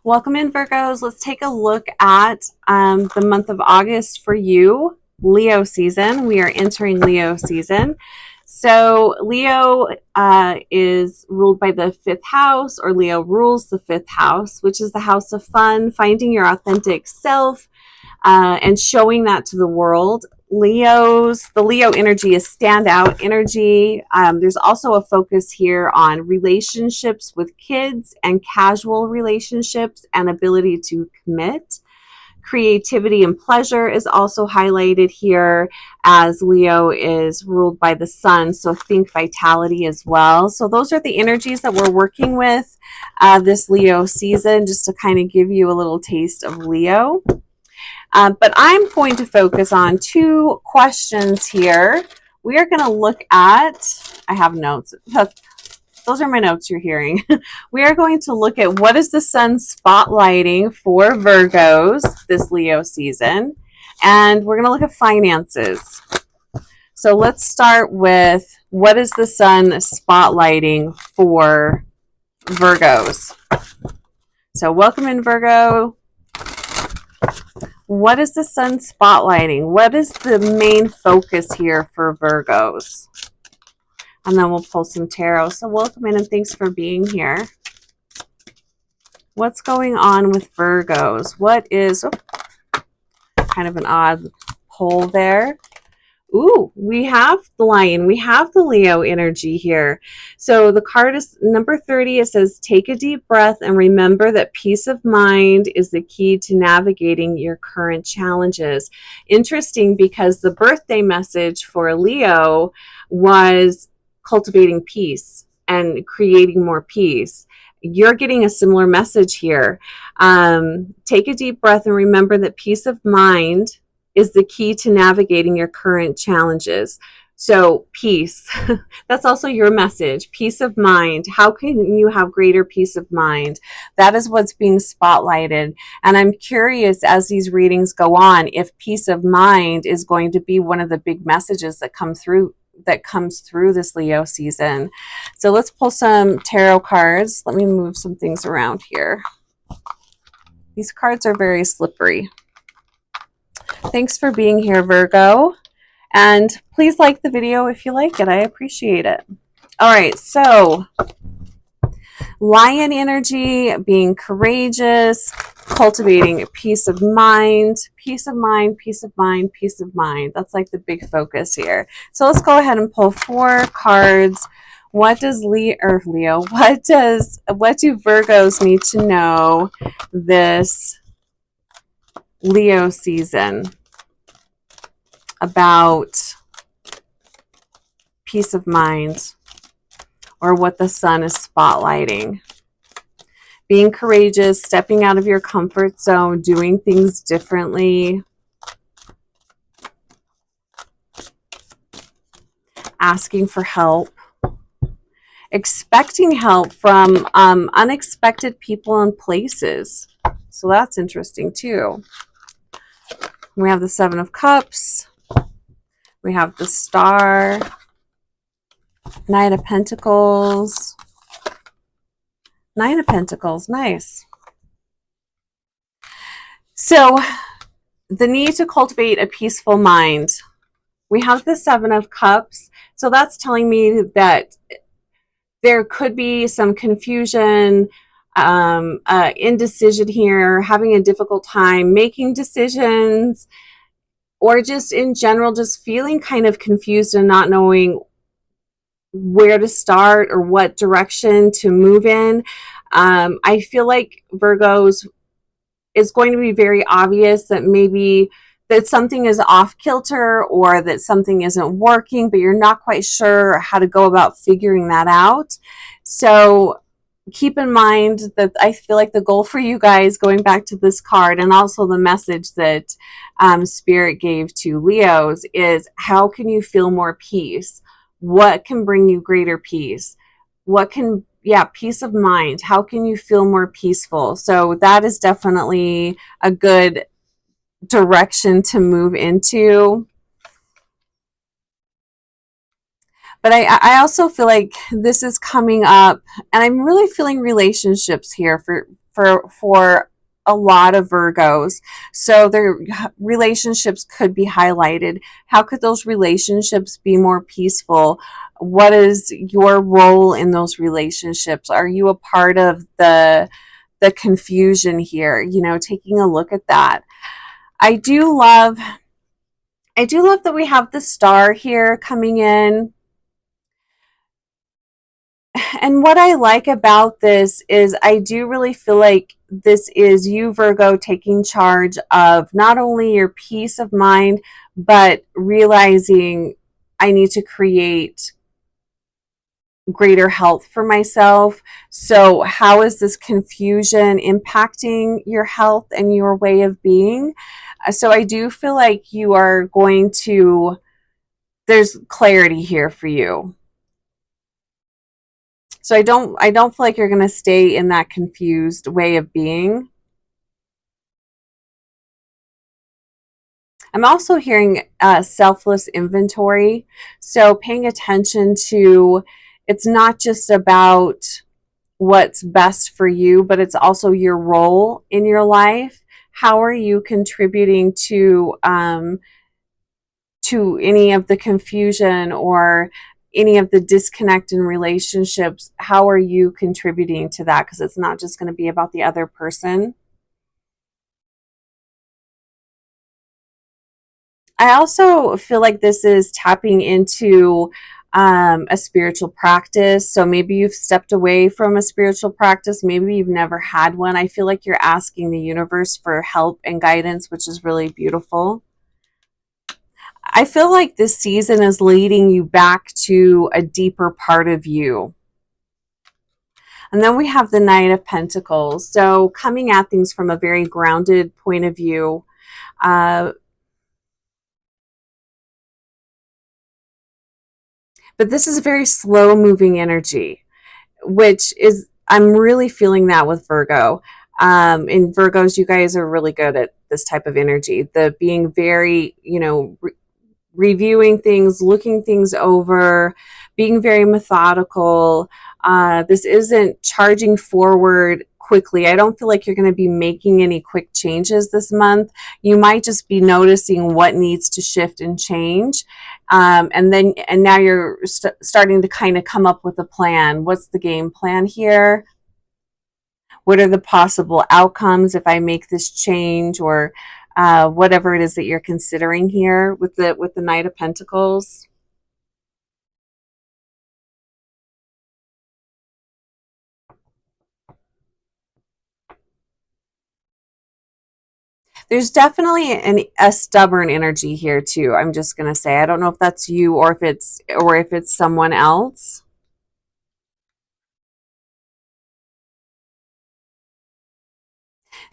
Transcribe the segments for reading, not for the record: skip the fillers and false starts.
Welcome in, Virgos. Let's take a look at the month of August for you, Leo season. We are entering Leo season. So Leo is ruled by the fifth house, or Leo rules the fifth house, which is the house of fun, finding your authentic self, and showing that to the world. The Leo energy is standout energy. There's also a focus here on relationships with kids and casual relationships and ability to commit. Creativity and pleasure is also highlighted here, as Leo is ruled by the sun, so think vitality as well. So those are the energies that we're working with this Leo season, just to kind of give you a little taste of Leo. But I'm going to focus on two questions here. We are going to look at, I have notes. Those are my notes you're hearing. We are going to look at what is the sun spotlighting for Virgos this Leo season. And we're going to look at finances. So let's start with what is the sun spotlighting for Virgos. So welcome in, Virgo. What is the sun spotlighting? What is the main focus here for Virgos? And then we'll pull some tarot. So welcome in and thanks for being here. What's going on with Virgos? What is, kind of an odd pull there. Ooh, we have the Lion. We have the Leo energy here. So the card is number 30. It says, take a deep breath and remember that peace of mind is the key to navigating your current challenges. Interesting, because the birthday message for Leo was cultivating peace and creating more peace. You're getting a similar message here. Take a deep breath and remember that peace of mind is the key to navigating your current challenges. So peace, that's also your message. Peace of mind. How can you have greater peace of mind? That is what's being spotlighted. And I'm curious, as these readings go on, if peace of mind is going to be one of the big messages that comes through this Leo season. So let's pull some tarot cards. Let me move some things around here. These cards are very slippery. Thanks for being here, Virgo. And please like the video if you like it. I appreciate it. All right, so Lion energy, being courageous, cultivating peace of mind, peace of mind, peace of mind, peace of mind. That's like the big focus here. So let's go ahead and pull 4 cards. What does Leo, what do Virgos need to know this Leo season about peace of mind, or what the sun is spotlighting? Being courageous, stepping out of your comfort zone, doing things differently, asking for help, expecting help from unexpected people and places. So that's interesting too. We have the 7 of Cups. We have the Star, Knight of Pentacles. Nine of Pentacles, nice. So the need to cultivate a peaceful mind. We have the 7 of Cups. So that's telling me that there could be some confusion, indecision here, having a difficult time making decisions, or just in general, just feeling kind of confused and not knowing where to start or what direction to move in. I feel like Virgos, is going to be very obvious that maybe that something is off kilter, or that something isn't working, but you're not quite sure how to go about figuring that out. So keep in mind that I feel like the goal for you guys, going back to this card, and also the message that Spirit gave to Leos, is how can you feel more peace? What can bring you greater peace? Peace of mind. How can you feel more peaceful? So that is definitely a good direction to move into. But I also feel like this is coming up, and I'm really feeling relationships here for a lot of Virgos. So their relationships could be highlighted. How could those relationships be more peaceful? What is your role in those relationships? Are you a part of the confusion here? You know, taking a look at that. I do love that we have the star here coming in. And what I like about this is I do really feel like this is you, Virgo, taking charge of not only your peace of mind, but realizing I need to create greater health for myself. So, how is this confusion impacting your health and your way of being? So, I do feel like you are going to, there's clarity here for you. So I don't feel like you're going to stay in that confused way of being. I'm also hearing selfless inventory. So paying attention to, it's not just about what's best for you, but it's also your role in your life. How are you contributing to any of the confusion or any of the disconnect in relationships? How are you contributing to that? Because it's not just going to be about the other person. I also feel like this is tapping into a spiritual practice. So maybe you've stepped away from a spiritual practice. Maybe you've never had one. I feel like you're asking the universe for help and guidance, which is really beautiful. I feel like this season is leading you back to a deeper part of you. And then we have the Knight of Pentacles. So coming at things from a very grounded point of view. But this is a very slow moving energy, which is, I'm really feeling that with Virgo. In Virgos, you guys are really good at this type of energy. The being very, you know, reviewing things, looking things over, being very methodical. This isn't charging forward quickly. I don't feel like you're going to be making any quick changes this month. You might just be noticing what needs to shift and change. And now you're starting to kind of come up with a plan. What's the game plan here? What are the possible outcomes if I make this change, or whatever it is that you're considering here with the Knight of Pentacles? There's definitely a stubborn energy here too. I'm just gonna say, I don't know if that's you or if it's someone else.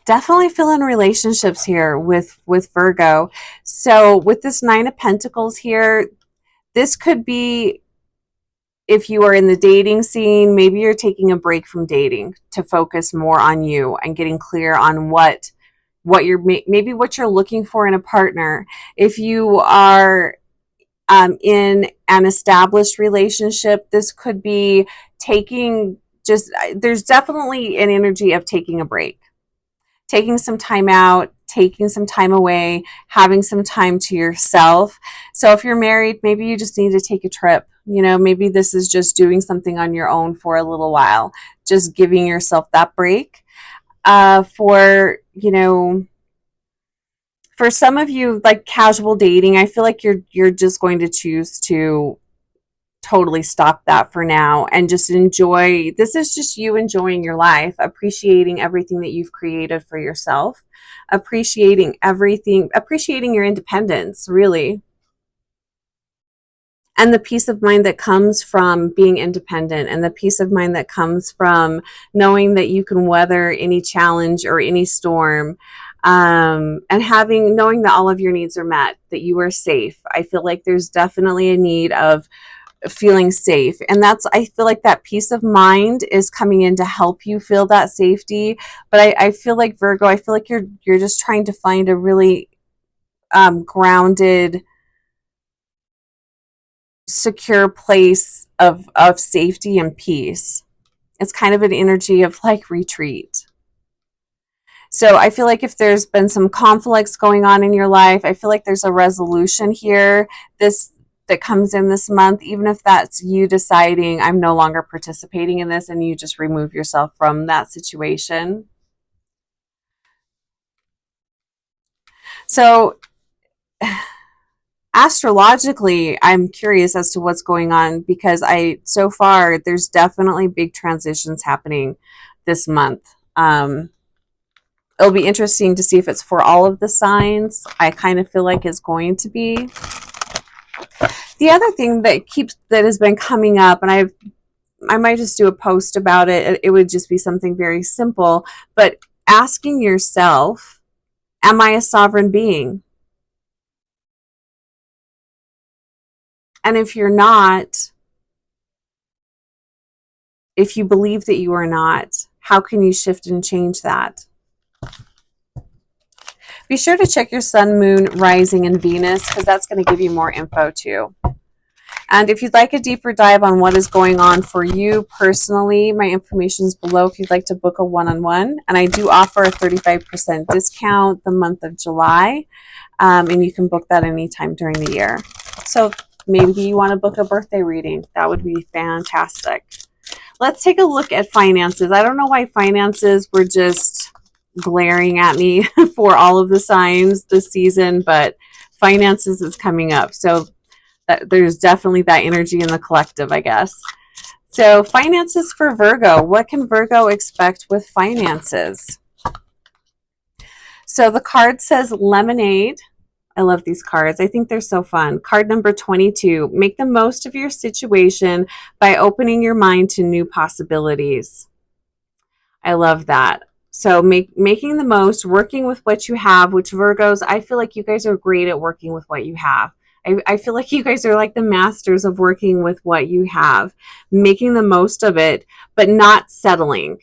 Definitely feeling relationships here with Virgo. So with this Nine of Pentacles here, this could be, if you are in the dating scene, maybe you're taking a break from dating to focus more on you and getting clear on what you're maybe what you're looking for in a partner. If you are in an established relationship, this could be taking, just, there's definitely an energy of taking a break, taking some time out, taking some time away, having some time to yourself. So if you're married, maybe you just need to take a trip. You know, maybe this is just doing something on your own for a little while, just giving yourself that break. For, you know, for some of you, like casual dating, I feel like you're just going to choose to totally stop that for now and just enjoy. This is just you enjoying your life, appreciating everything that you've created for yourself, appreciating everything, appreciating your independence, really. And the peace of mind that comes from being independent, and the peace of mind that comes from knowing that you can weather any challenge or any storm, and knowing that all of your needs are met, that you are safe. I feel like there's definitely a need of feeling safe, and that's, I feel like that peace of mind is coming in to help you feel that safety. But I feel like, Virgo, I feel like you're just trying to find a really grounded, secure place of safety and peace. It's kind of an energy of like retreat. So I feel like if there's been some conflicts going on in your life, I feel like there's a resolution here this that comes in this month, even if that's you deciding I'm no longer participating in this and you just remove yourself from that situation. So astrologically, I'm curious as to what's going on because so far there's definitely big transitions happening this month. It'll be interesting to see if it's for all of the signs. I kind of feel like it's going to be. The other thing that has been coming up, and I might just do a post about it. It would just be something very simple, but asking yourself, am I a sovereign being? And if you're not, if you believe that you are not, how can you shift and change that? Be sure to check your sun, moon, rising, and Venus because that's going to give you more info too. And if you'd like a deeper dive on what is going on for you personally, my information is below if you'd like to book a one-on-one. And I do offer a 35% discount the month of July. And you can book that anytime during the year. So maybe you want to book a birthday reading. That would be fantastic. Let's take a look at finances. I don't know why finances were just glaring at me for all of the signs this season, but finances is coming up. So there's definitely that energy in the collective, I guess. So finances for Virgo. What can Virgo expect with finances? So the card says lemonade. I love these cards. I think they're so fun. Card number 22. Make the most of your situation by opening your mind to new possibilities. I love that. So making the most, working with what you have, which Virgos, I feel like you guys are great at working with what you have. I feel like you guys are like the masters of working with what you have, making the most of it, but not settling.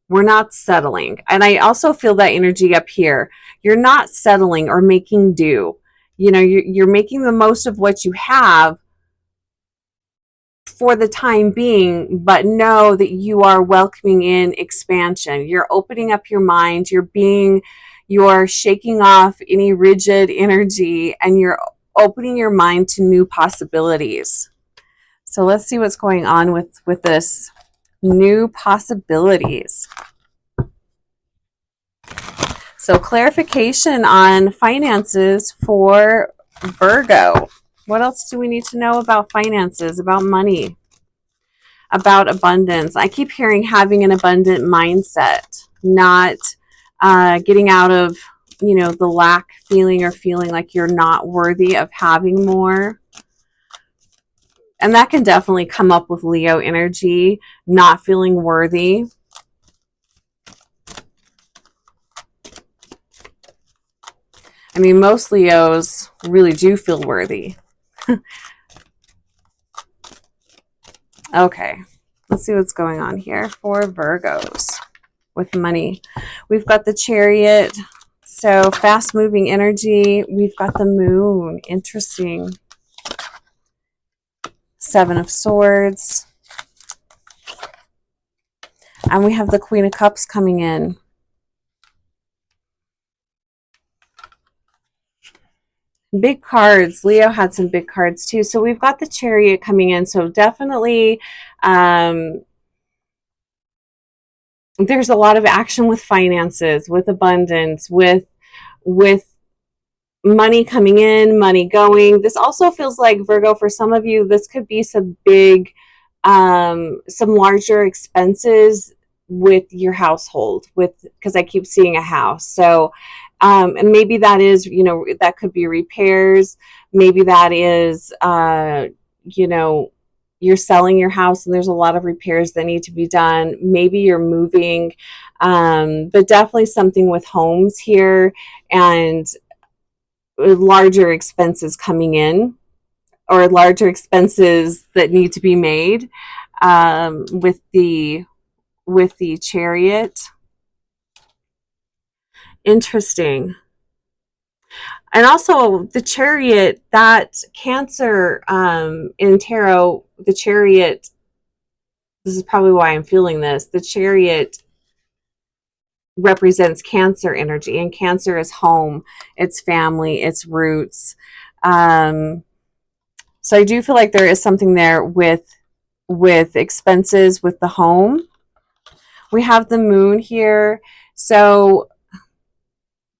We're not settling. And I also feel that energy up here. You're not settling or making do. You know, you're making the most of what you have for the time being, but know that you are welcoming in expansion. You're opening up your mind. You're shaking off any rigid energy and you're opening your mind to new possibilities. So let's see what's going on with this new possibilities. So clarification on finances for Virgo. What else do we need to know about finances, about money, about abundance? I keep hearing having an abundant mindset, not getting out of, the lack feeling or feeling like you're not worthy of having more. And that can definitely come up with Leo energy, not feeling worthy. I mean, most Leos really do feel worthy. Okay, let's see what's going on here for Virgos with money. We've got the Chariot, so fast moving energy. We've got the Moon, interesting. Seven of Swords. And we have the Queen of Cups coming in. Big cards. Leo had some big cards too. So we've got the Chariot coming in. So definitely there's a lot of action with finances, with abundance, with money coming in, money going. This also feels like, Virgo, for some of you, this could be some big, some larger expenses with your household, because I keep seeing a house. So and maybe that is, that could be repairs. Maybe that is, you're selling your house and there's a lot of repairs that need to be done. Maybe you're moving, but definitely something with homes here and larger expenses coming in, or larger expenses that need to be made with the Chariot. Interesting. And also the Chariot, that Cancer in tarot, the Chariot, this is probably why I'm feeling this. The Chariot represents Cancer energy, and Cancer is home, it's family, it's roots. So I do feel like there is something there with expenses with the home. We have the moon here, so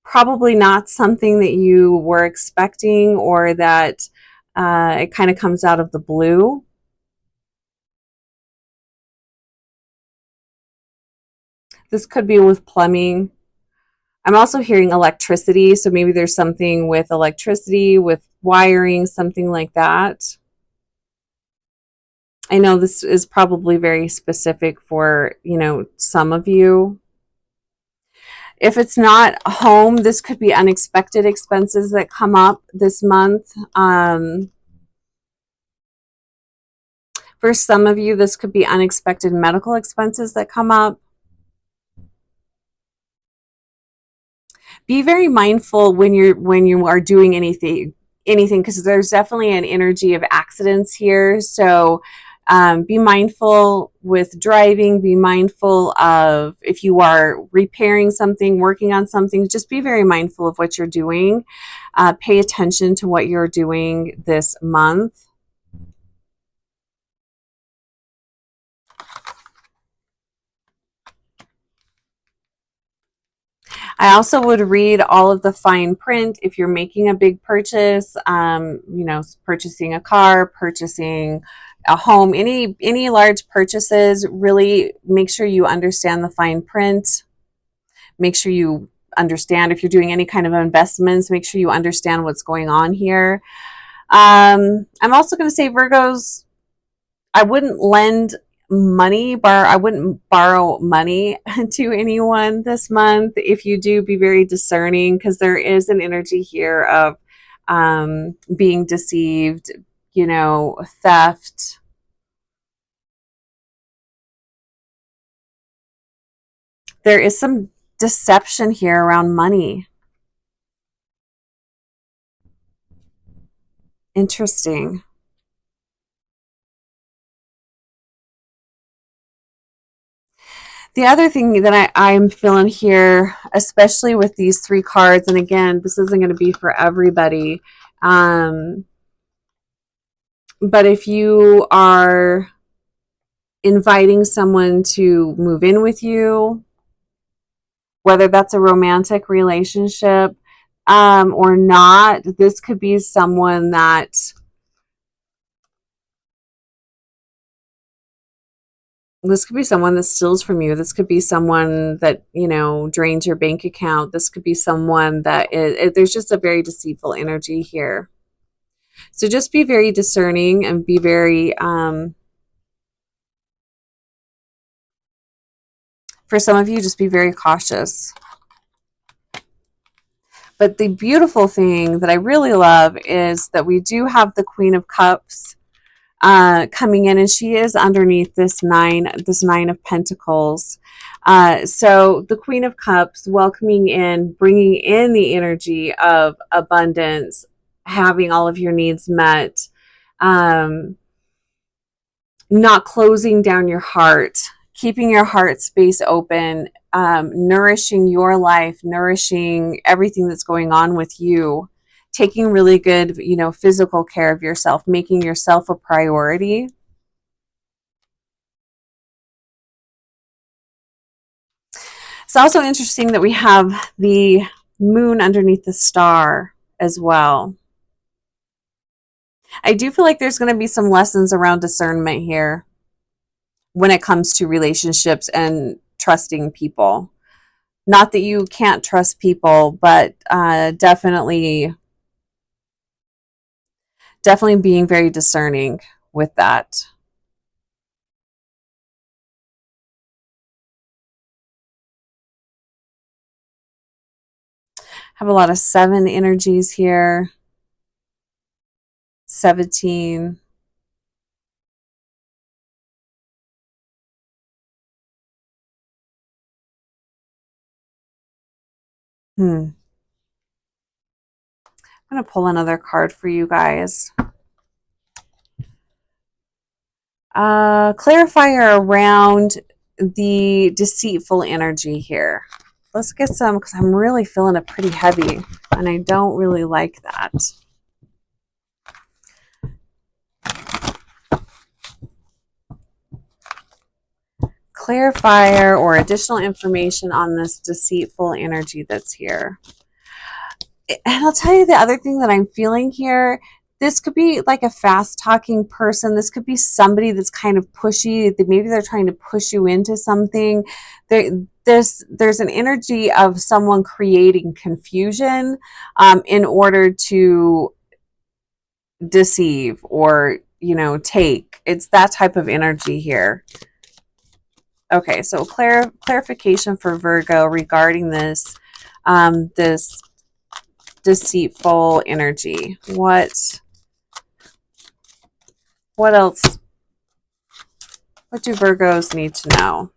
probably not something that you were expecting, or that it kind of comes out of the blue. This could be with plumbing. I'm also hearing electricity, so maybe there's something with electricity, with wiring, something like that. I know this is probably very specific for, some of you. If it's not home, this could be unexpected expenses that come up this month. For some of you, this could be unexpected medical expenses that come up. Be very mindful when you are doing anything, because there's definitely an energy of accidents here. So be mindful with driving. Be mindful of if you are repairing something, working on something. Just be very mindful of what you're doing. Pay attention to what you're doing this month. I also would read all of the fine print if you're making a big purchase, purchasing a car, purchasing a home, any large purchases. Really make sure you understand the fine print. Make sure you understand if you're doing any kind of investments. Make sure you understand what's going on here. I'm also going to say, Virgos, I wouldn't I wouldn't borrow money to anyone this month. If you do, be very discerning, because there is an energy here of being deceived, theft. There is some deception here around money. Interesting. The other thing that I'm feeling here, especially with these three cards, and again, this isn't going to be for everybody, but if you are inviting someone to move in with you, whether that's a romantic relationship or not, this could be someone that steals from you. This could be someone that, drains your bank account. This could be someone that there's just a very deceitful energy here. So just be very discerning and be very, for some of you, just be very cautious. But the beautiful thing that I really love is that we do have the Queen of Cups coming in, and she is underneath this nine of Pentacles. So the Queen of Cups welcoming in, bringing in the energy of abundance, having all of your needs met, not closing down your heart, keeping your heart space open, nourishing your life, nourishing everything that's going on with you, taking really good, physical care of yourself, making yourself a priority. It's also interesting that we have the moon underneath the star as well. I do feel like there's going to be some lessons around discernment here when it comes to relationships and trusting people. Not that you can't trust people, but definitely being very discerning with that. Have a lot of 7 energies here. 17. I'm going to pull another card for you guys. Clarifier around the deceitful energy here. let's get some, because I'm really feeling it pretty heavy, and I don't really like that. Clarifier or additional information on this deceitful energy that's here. And I'll tell you the other thing that I'm feeling here. This could be like a fast talking person. This could be somebody that's kind of pushy. Maybe they're trying to push you into something. There's an energy of someone creating confusion in order to deceive or, take. It's that type of energy here. Okay, so clarification for Virgo regarding this this deceitful energy. What else? What do Virgos need to know?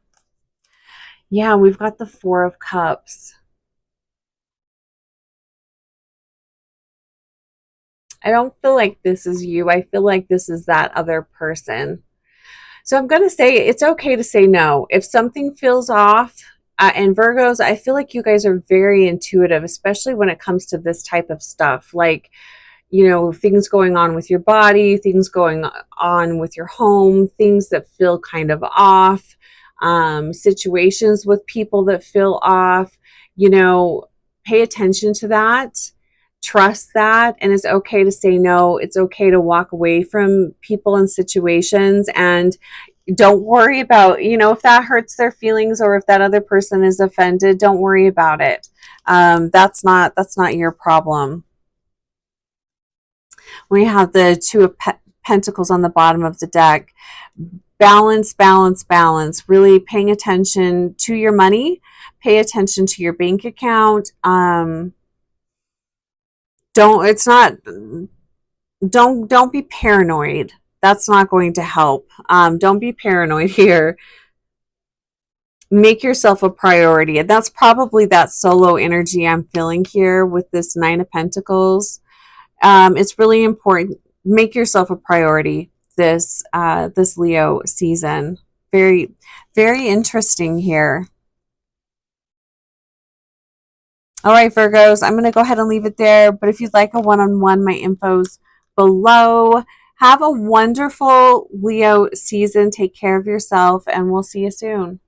Yeah, we've got the Four of Cups. I don't feel like this is you. I feel like this is that other person. So I'm going to say it's okay to say no. If something feels off, and Virgos, I feel like you guys are very intuitive, especially when it comes to this type of stuff. Like, things going on with your body, things going on with your home, things that feel kind of off, situations with people that feel off, pay attention to that, trust that, and it's okay to say no. It's okay to walk away from people and situations, and don't worry about, if that hurts their feelings or if that other person is offended, don't worry about it. That's not your problem. We have the Two of Pentacles on the bottom of the deck. Balance, balance, balance. Really paying attention to your money. Pay attention to your bank account. Don't be paranoid. That's not going to help. Don't be paranoid here. Make yourself a priority. And that's probably that solo energy I'm feeling here with this Nine of Pentacles. It's really important. Make yourself a priority this Leo season. Very, very interesting here. All right, Virgos, I'm going to go ahead and leave it there. But if you'd like a one-on-one, my info's below. Have a wonderful Leo season. Take care of yourself, and we'll see you soon.